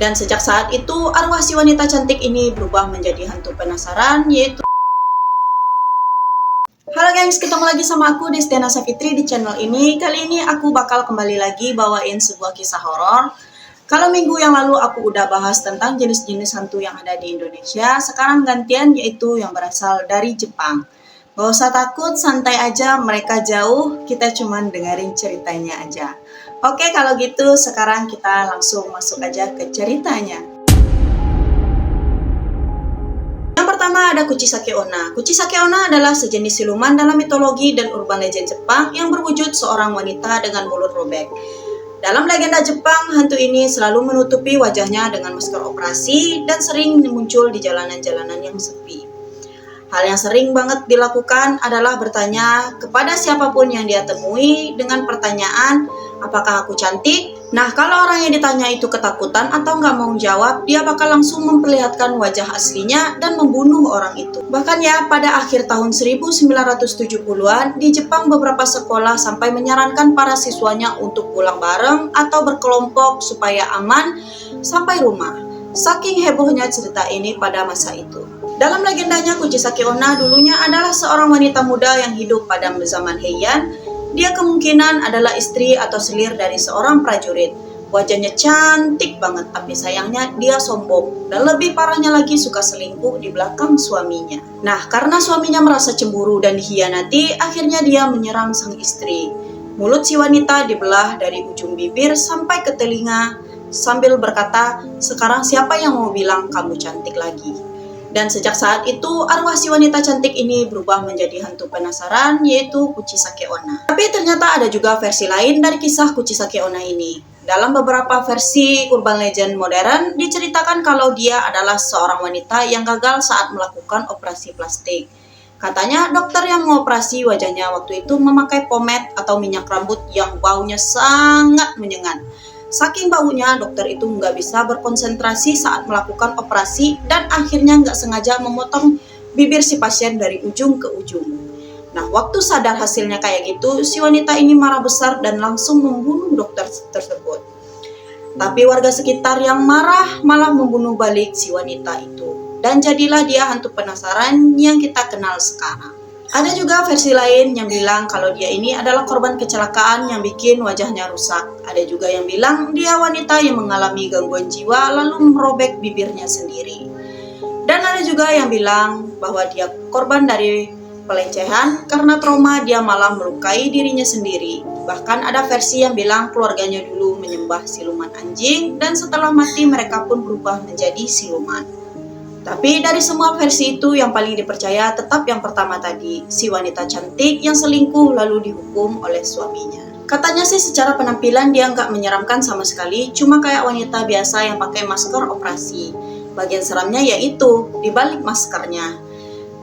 Dan sejak saat itu, arwah si wanita cantik ini berubah menjadi hantu penasaran, yaitu... Halo gengs, ketemu lagi sama aku Destiana Safitri di channel ini. Kali ini aku bakal kembali lagi bawain sebuah kisah horor. Kalau minggu yang lalu aku udah bahas tentang jenis-jenis hantu yang ada di Indonesia, sekarang gantian yaitu yang berasal dari Jepang. Gak usah takut, santai aja, mereka jauh, kita cuman dengerin ceritanya aja. Oke, kalau gitu sekarang kita langsung masuk aja ke ceritanya. Yang pertama ada Kuchisake Onna. Kuchisake Onna adalah sejenis siluman dalam mitologi dan urban legend Jepang yang berwujud seorang wanita dengan mulut robek. Dalam legenda Jepang, hantu ini selalu menutupi wajahnya dengan masker operasi dan sering muncul di jalanan-jalanan yang sepi. Hal yang sering banget dilakukan adalah bertanya kepada siapapun yang dia temui dengan pertanyaan, apakah aku cantik? Nah, kalau orang yang ditanya itu ketakutan atau nggak mau jawab, dia bakal langsung memperlihatkan wajah aslinya dan membunuh orang itu. Bahkan ya, pada akhir tahun 1970-an, di Jepang beberapa sekolah sampai menyarankan para siswanya untuk pulang bareng atau berkelompok supaya aman sampai rumah. Saking hebohnya cerita ini pada masa itu. Dalam legendanya, Kuchisake Onna dulunya adalah seorang wanita muda yang hidup pada zaman Heian. Dia kemungkinan adalah istri atau selir dari seorang prajurit. Wajahnya cantik banget, tapi sayangnya dia sombong. Dan lebih parahnya lagi suka selingkuh di belakang suaminya. Nah, karena suaminya merasa cemburu dan dikhianati, akhirnya dia menyerang sang istri. Mulut si wanita dibelah dari ujung bibir sampai ke telinga, sambil berkata, sekarang siapa yang mau bilang kamu cantik lagi? Dan sejak saat itu, arwah si wanita cantik ini berubah menjadi hantu penasaran, yaitu Kuchisake Onna. Tapi ternyata ada juga versi lain dari kisah Kuchisake Onna ini. Dalam beberapa versi urban legend modern, diceritakan kalau dia adalah seorang wanita yang gagal saat melakukan operasi plastik. Katanya dokter yang mengoperasi wajahnya waktu itu memakai pomade atau minyak rambut yang baunya sangat menyengat. Saking baunya, dokter itu nggak bisa berkonsentrasi saat melakukan operasi dan akhirnya nggak sengaja memotong bibir si pasien dari ujung ke ujung. Nah, waktu sadar hasilnya kayak gitu, si wanita ini marah besar dan langsung membunuh dokter tersebut. Tapi warga sekitar yang marah malah membunuh balik si wanita itu. Dan jadilah dia hantu penasaran yang kita kenal sekarang. Ada juga versi lain yang bilang kalau dia ini adalah korban kecelakaan yang bikin wajahnya rusak. Ada juga yang bilang dia wanita yang mengalami gangguan jiwa lalu merobek bibirnya sendiri. Dan ada juga yang bilang bahwa dia korban dari pelecehan karena trauma dia malah melukai dirinya sendiri. Bahkan ada versi yang bilang keluarganya dulu menyembah siluman anjing dan setelah mati mereka pun berubah menjadi siluman. Tapi dari semua versi itu yang paling dipercaya tetap yang pertama tadi, si wanita cantik yang selingkuh lalu dihukum oleh suaminya. Katanya sih secara penampilan dia nggak menyeramkan sama sekali, cuma kayak wanita biasa yang pakai masker operasi. Bagian seramnya yaitu di balik maskernya.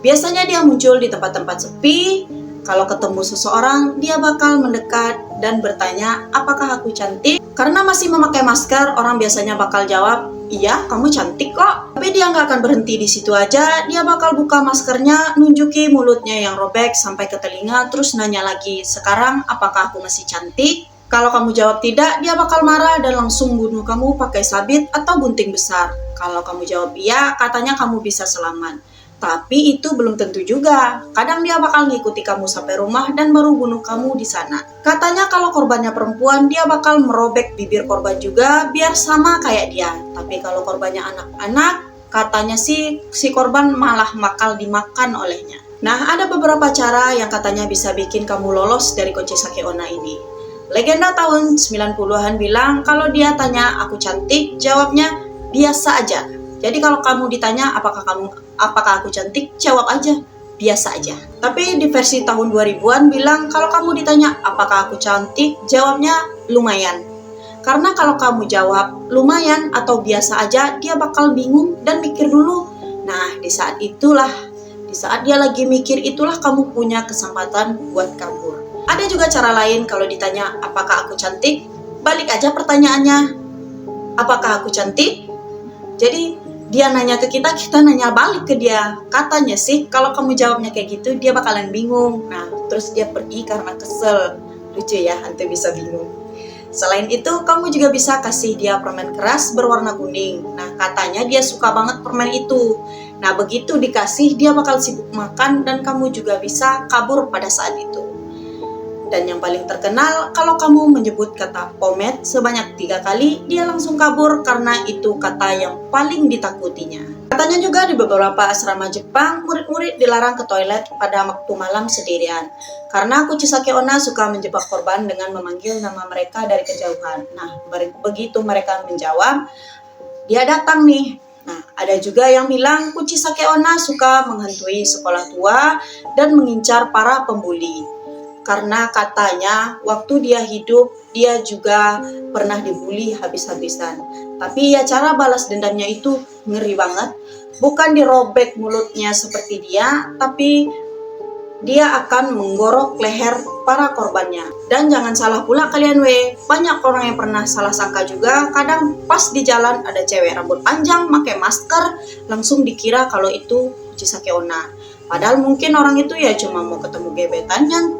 Biasanya dia muncul di tempat-tempat sepi, kalau ketemu seseorang dia bakal mendekat dan bertanya, apakah aku cantik? Karena masih memakai masker, orang biasanya bakal jawab, iya, kamu cantik kok. Tapi dia nggak akan berhenti di situ aja. Dia bakal buka maskernya, nunjuki mulutnya yang robek sampai ke telinga, terus nanya lagi, sekarang apakah aku masih cantik? Kalau kamu jawab tidak, dia bakal marah dan langsung bunuh kamu pakai sabit atau gunting besar. Kalau kamu jawab iya, katanya kamu bisa selamat. Tapi itu belum tentu juga. Kadang dia bakal ngikuti kamu sampai rumah dan baru bunuh kamu di sana. Katanya kalau korbannya perempuan, dia bakal merobek bibir korban juga biar sama kayak dia. Tapi kalau korbannya anak-anak, katanya sih si korban malah bakal dimakan olehnya. Nah, ada beberapa cara yang katanya bisa bikin kamu lolos dari Kuchisake Onna ini. Legenda tahun 90-an bilang kalau dia tanya aku cantik, jawabnya biasa aja. Jadi kalau kamu ditanya apakah aku cantik, jawab aja biasa aja. Tapi di versi tahun 2000-an bilang kalau kamu ditanya apakah aku cantik, jawabnya lumayan. Karena kalau kamu jawab lumayan atau biasa aja, dia bakal bingung dan mikir dulu. Nah, di saat dia lagi mikir itulah kamu punya kesempatan buat kabur. Ada juga cara lain kalau ditanya apakah aku cantik, balik aja pertanyaannya. Apakah aku cantik? Jadi dia nanya ke kita, kita nanya balik ke dia. Katanya sih kalau kamu jawabnya kayak gitu, dia bakalan bingung. Nah, terus dia pergi karena kesel. Lucu ya, hantu bisa bingung. Selain itu, kamu juga bisa kasih dia permen keras berwarna kuning. Nah, katanya dia suka banget permen itu. Nah, begitu dikasih, dia bakal sibuk makan dan kamu juga bisa kabur pada saat itu. Dan yang paling terkenal, kalau kamu menyebut kata pomade sebanyak 3 kali, dia langsung kabur karena itu kata yang paling ditakutinya. Katanya juga di beberapa asrama Jepang, murid-murid dilarang ke toilet pada waktu malam sendirian. Karena Kuchisake Onna suka menjebak korban dengan memanggil nama mereka dari kejauhan. Nah, begitu mereka menjawab, dia datang nih. Nah, ada juga yang bilang Kuchisake Onna suka menghantui sekolah tua dan mengincar para pembuli. Karena katanya waktu dia hidup, dia juga pernah dibully habis-habisan. Tapi ya cara balas dendamnya itu ngeri banget. Bukan dirobek mulutnya seperti dia, tapi dia akan menggorok leher para korbannya. Dan jangan salah pula kalian banyak orang yang pernah salah sangka juga. Kadang pas di jalan ada cewek rambut panjang pakai masker, langsung dikira kalau itu Kuchisake Onna. Padahal mungkin orang itu ya cuma mau ketemu gebetannya,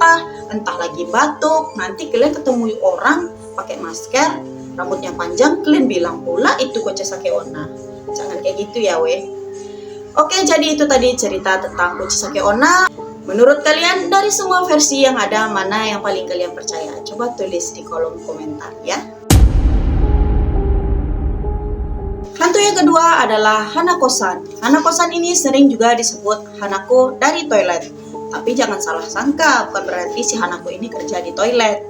entah lagi batuk. Nanti kalian ketemu orang pakai masker, rambutnya panjang, kalian bilang pula itu Kuchisake Onna. Jangan kayak gitu ya Oke, jadi itu tadi cerita tentang Kuchisake Onna. Menurut kalian dari semua versi yang ada, mana yang paling kalian percaya? Coba tulis di kolom komentar ya. Hantu yang kedua adalah Hanako-san. Hanako-san ini sering juga disebut Hanako dari toilet. Tapi jangan salah sangka, bukan berarti si Hanako ini kerja di toilet.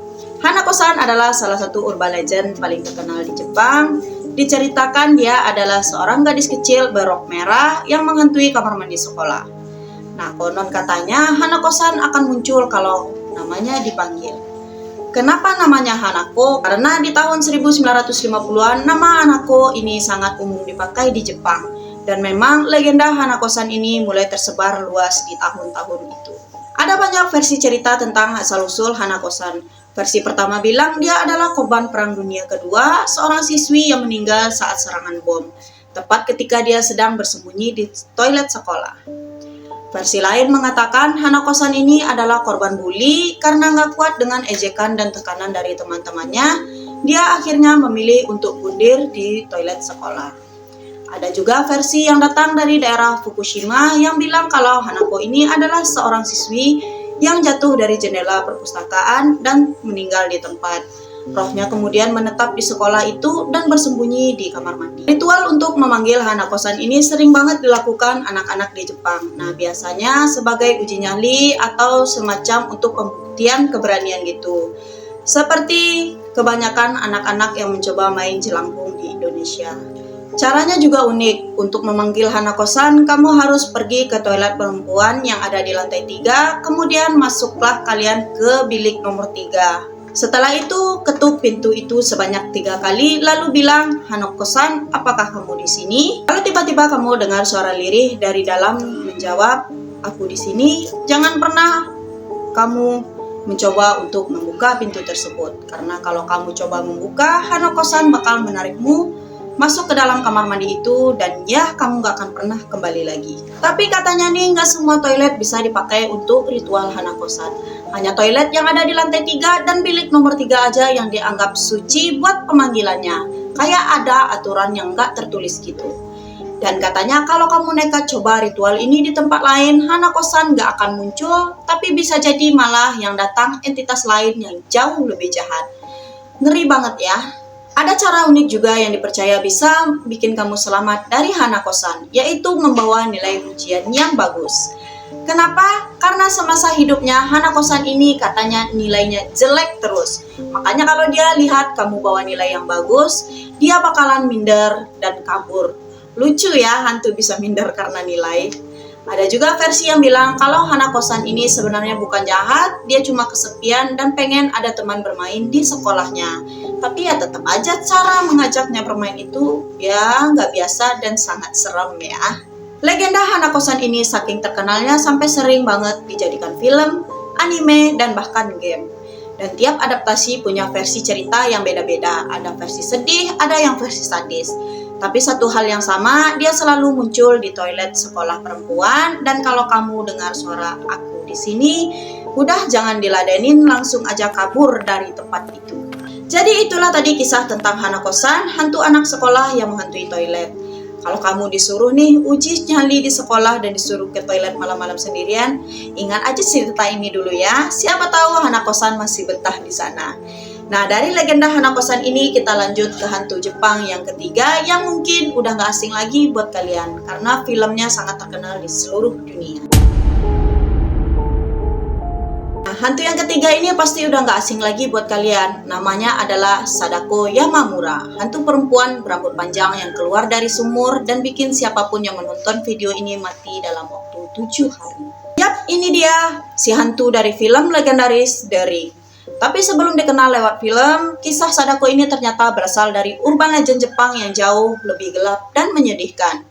Hanako-san adalah salah satu urban legend paling terkenal di Jepang. Diceritakan dia adalah seorang gadis kecil berrok merah yang menghantui kamar mandi sekolah. Nah, konon katanya Hanako-san akan muncul kalau namanya dipanggil. Kenapa namanya Hanako? Karena di tahun 1950-an nama Hanako ini sangat umum dipakai di Jepang. Dan memang legenda Hanako-san ini mulai tersebar luas di tahun-tahun itu. Ada banyak versi cerita tentang asal-usul Hanako-san. Versi pertama bilang dia adalah korban Perang Dunia Kedua, seorang siswi yang meninggal saat serangan bom, tepat ketika dia sedang bersembunyi di toilet sekolah. Versi lain mengatakan Hanako-san ini adalah korban bully karena nggak kuat dengan ejekan dan tekanan dari teman-temannya. Dia akhirnya memilih untuk bunuh di toilet sekolah. Ada juga versi yang datang dari daerah Fukushima yang bilang kalau Hanako ini adalah seorang siswi yang jatuh dari jendela perpustakaan dan meninggal di tempat. Rohnya kemudian menetap di sekolah itu dan bersembunyi di kamar mandi. Ritual untuk memanggil Hanako-san ini sering banget dilakukan anak-anak di Jepang. Nah, biasanya sebagai uji nyali atau semacam untuk pembuktian keberanian gitu. Seperti kebanyakan anak-anak yang mencoba main jelangkung di Indonesia. Caranya juga unik. Untuk memanggil Hanako-san, kamu harus pergi ke toilet perempuan yang ada di lantai 3, kemudian masuklah kalian ke bilik nomor 3. Setelah itu, ketuk pintu itu sebanyak 3 kali, lalu bilang, Hanako-san, apakah kamu di sini? Kalau tiba-tiba kamu dengar suara lirih dari dalam menjawab, aku di sini, jangan pernah kamu mencoba untuk membuka pintu tersebut. Karena kalau kamu coba membuka, Hanako-san bakal menarikmu masuk ke dalam kamar mandi itu dan ya kamu gak akan pernah kembali lagi. Tapi katanya nih gak semua toilet bisa dipakai untuk ritual Hanako-san. Hanya toilet yang ada di lantai 3 dan bilik nomor 3 aja yang dianggap suci buat pemanggilannya. Kayak ada aturan yang gak tertulis gitu. Dan katanya kalau kamu nekat coba ritual ini di tempat lain, Hanako-san gak akan muncul, tapi bisa jadi malah yang datang entitas lain yang jauh lebih jahat. Ngeri banget ya. Ada cara unik juga yang dipercaya bisa bikin kamu selamat dari Hanako-san, yaitu membawa nilai ujian yang bagus. Kenapa? Karena semasa hidupnya Hanako-san ini katanya nilainya jelek terus. Makanya kalau dia lihat kamu bawa nilai yang bagus, dia bakalan minder dan kabur. Lucu ya hantu bisa minder karena nilai. Ada juga versi yang bilang kalau Hanako-san ini sebenarnya bukan jahat, dia cuma kesepian dan pengen ada teman bermain di sekolahnya. Tapi ya tetap aja cara mengajaknya bermain itu ya nggak biasa dan sangat serem ya. Legenda Hanako-san ini saking terkenalnya sampai sering banget dijadikan film, anime, dan bahkan game. Dan tiap adaptasi punya versi cerita yang beda-beda. Ada versi sedih, ada yang versi sadis. Tapi satu hal yang sama, dia selalu muncul di toilet sekolah perempuan. Dan kalau kamu dengar suara aku di sini, udah jangan diladenin, langsung aja kabur dari tempat itu. Jadi itulah tadi kisah tentang Hanako-san, hantu anak sekolah yang menghantui toilet. Kalau kamu disuruh nih uji nyali di sekolah dan disuruh ke toilet malam-malam sendirian, ingat aja cerita ini dulu ya. Siapa tahu Hanako-san masih betah di sana. Nah, dari legenda Hanako-san ini kita lanjut ke hantu Jepang yang ketiga yang mungkin udah gak asing lagi buat kalian karena filmnya sangat terkenal di seluruh dunia. Hantu yang ketiga ini pasti udah gak asing lagi buat kalian. Namanya adalah Sadako Yamamura. Hantu perempuan berambut panjang yang keluar dari sumur dan bikin siapapun yang menonton video ini mati dalam waktu 7 hari. Yap, ini dia si hantu dari film legendaris The Ring. Tapi sebelum dikenal lewat film, kisah Sadako ini ternyata berasal dari urban legend Jepang yang jauh lebih gelap dan menyedihkan.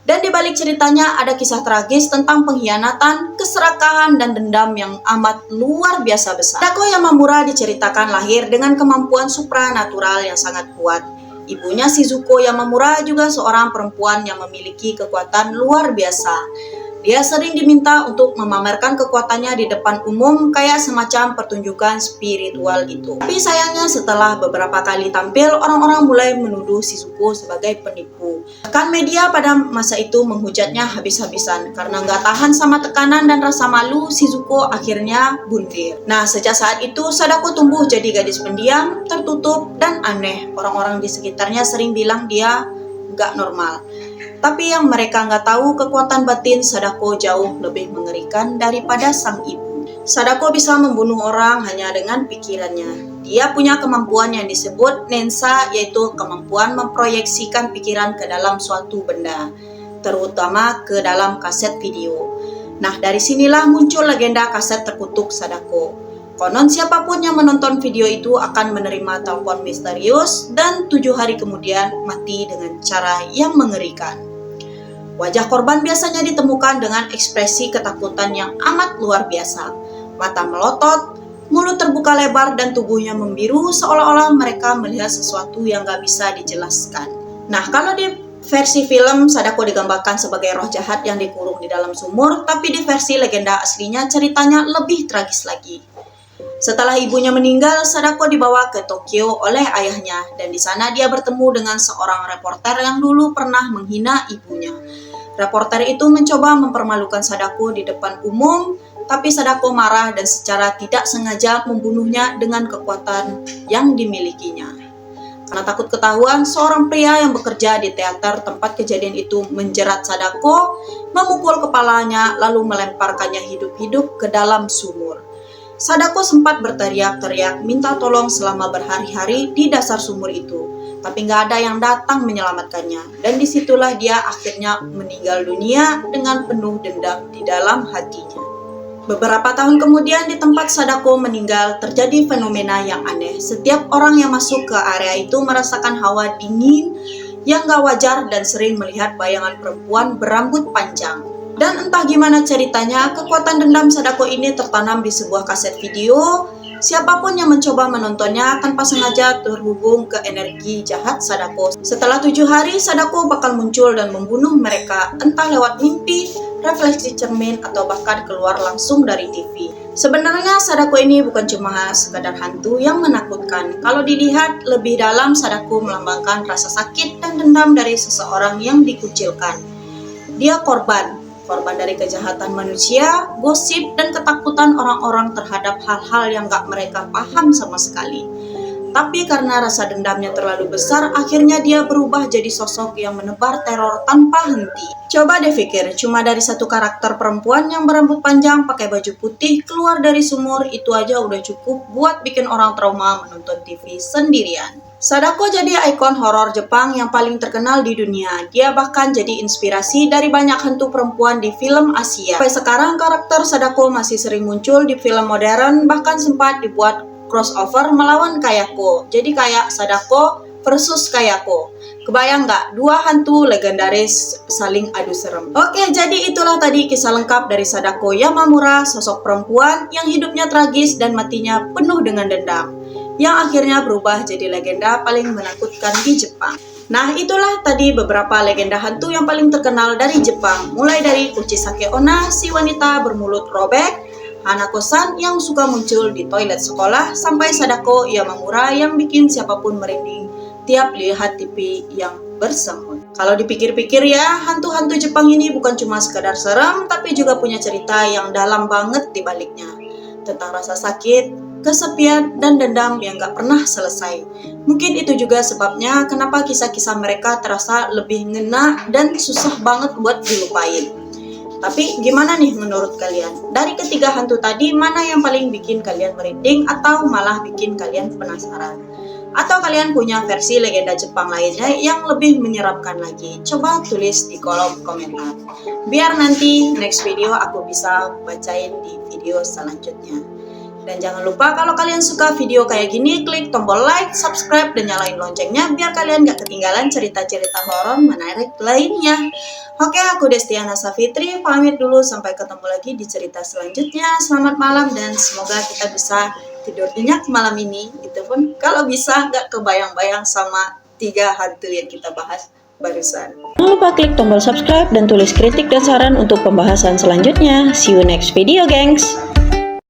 Dan di balik ceritanya ada kisah tragis tentang pengkhianatan, keserakahan, dan dendam yang amat luar biasa besar. Sadako Yamamura diceritakan lahir dengan kemampuan supranatural yang sangat kuat. Ibunya Shizuko Yamamura juga seorang perempuan yang memiliki kekuatan luar biasa. Dia sering diminta untuk memamerkan kekuatannya di depan umum kayak semacam pertunjukan spiritual gitu. Tapi sayangnya setelah beberapa kali tampil, orang-orang mulai menuduh Shizuko sebagai penipu. Bahkan media pada masa itu menghujatnya habis-habisan. Karena nggak tahan sama tekanan dan rasa malu, Shizuko akhirnya bundir. Nah, sejak saat itu Sadako tumbuh jadi gadis pendiam, tertutup, dan aneh. Orang-orang di sekitarnya sering bilang dia nggak normal. Tapi yang mereka nggak tahu, kekuatan batin Sadako jauh lebih mengerikan daripada sang ibu. Sadako bisa membunuh orang hanya dengan pikirannya. Dia punya kemampuan yang disebut Nensa, yaitu kemampuan memproyeksikan pikiran ke dalam suatu benda, terutama ke dalam kaset video. Nah, dari sinilah muncul legenda kaset terkutuk Sadako. Konon siapapun yang menonton video itu akan menerima telepon misterius dan 7 hari kemudian mati dengan cara yang mengerikan. Wajah korban biasanya ditemukan dengan ekspresi ketakutan yang amat luar biasa. Mata melotot, mulut terbuka lebar, dan tubuhnya membiru seolah-olah mereka melihat sesuatu yang gak bisa dijelaskan. Nah, kalau di versi film, Sadako digambarkan sebagai roh jahat yang dikurung di dalam sumur, tapi di versi legenda aslinya ceritanya lebih tragis lagi. Setelah ibunya meninggal, Sadako dibawa ke Tokyo oleh ayahnya, dan di sana dia bertemu dengan seorang reporter yang dulu pernah menghina ibunya. Reporter itu mencoba mempermalukan Sadako di depan umum, tapi Sadako marah dan secara tidak sengaja membunuhnya dengan kekuatan yang dimilikinya. Karena takut ketahuan, seorang pria yang bekerja di teater tempat kejadian itu menjerat Sadako, memukul kepalanya, lalu melemparkannya hidup-hidup ke dalam sumur. Sadako sempat berteriak-teriak minta tolong selama berhari-hari di dasar sumur itu, tapi nggak ada yang datang menyelamatkannya. Dan disitulah dia akhirnya meninggal dunia dengan penuh dendam di dalam hatinya. Beberapa tahun kemudian di tempat Sadako meninggal terjadi fenomena yang aneh. Setiap orang yang masuk ke area itu merasakan hawa dingin yang nggak wajar dan sering melihat bayangan perempuan berambut panjang. Dan entah gimana ceritanya, kekuatan dendam Sadako ini tertanam di sebuah kaset video. Siapapun yang mencoba menontonnya tanpa sengaja terhubung ke energi jahat Sadako. Setelah 7 hari, Sadako bakal muncul dan membunuh mereka, entah lewat mimpi, refleksi cermin, atau bahkan keluar langsung dari TV. Sebenarnya Sadako ini bukan cuma sekadar hantu yang menakutkan. Kalau dilihat lebih dalam, Sadako melambangkan rasa sakit dan dendam dari seseorang yang dikucilkan. Dia korban dari kejahatan manusia, gosip, dan ketakutan orang-orang terhadap hal-hal yang gak mereka paham sama sekali. Tapi karena rasa dendamnya terlalu besar, akhirnya dia berubah jadi sosok yang menebar teror tanpa henti. Coba deh pikir, cuma dari satu karakter perempuan yang berambut panjang, pakai baju putih, keluar dari sumur, itu aja udah cukup buat bikin orang trauma menonton TV sendirian. Sadako jadi ikon horor Jepang yang paling terkenal di dunia. Dia bahkan jadi inspirasi dari banyak hantu perempuan di film Asia. Sampai sekarang karakter Sadako masih sering muncul di film modern, bahkan sempat dibuat crossover melawan Kayako. Jadi kayak Sadako versus Kayako. Kebayang nggak? Dua hantu legendaris saling adu serem. Oke, jadi itulah tadi kisah lengkap dari Sadako Yamamura, sosok perempuan yang hidupnya tragis dan matinya penuh dengan dendam, yang akhirnya berubah jadi legenda paling menakutkan di Jepang. Nah, itulah tadi beberapa legenda hantu yang paling terkenal dari Jepang. Mulai dari Kuchisake Onna, si wanita bermulut robek, Hanako-san yang suka muncul di toilet sekolah, sampai Sadako Yamamura yang bikin siapapun merinding tiap lihat TV yang bersemut. Kalau dipikir-pikir ya, hantu-hantu Jepang ini bukan cuma sekadar serem, tapi juga punya cerita yang dalam banget di baliknya. Tentang rasa sakit, kesepian, dan dendam yang gak pernah selesai. Mungkin itu juga sebabnya kenapa kisah-kisah mereka terasa lebih ngena dan susah banget buat dilupain. Tapi gimana nih menurut kalian? Dari ketiga hantu tadi, mana yang paling bikin kalian merinding atau malah bikin kalian penasaran? Atau kalian punya versi legenda Jepang lainnya yang lebih menyeramkan lagi? Coba tulis di kolom komentar. Biar nanti next video aku bisa bacain di video selanjutnya. Dan jangan lupa kalau kalian suka video kayak gini, klik tombol like, subscribe, dan nyalain loncengnya biar kalian gak ketinggalan cerita-cerita horor menarik lainnya. Oke, aku Destiana Safitri, pamit dulu, sampai ketemu lagi di cerita selanjutnya. Selamat malam dan semoga kita bisa tidur nyenyak malam ini. Gitu pun kalau bisa gak kebayang-bayang sama 3 hantu yang kita bahas barusan. Jangan lupa klik tombol subscribe dan tulis kritik dan saran untuk pembahasan selanjutnya. See you next video, gengs!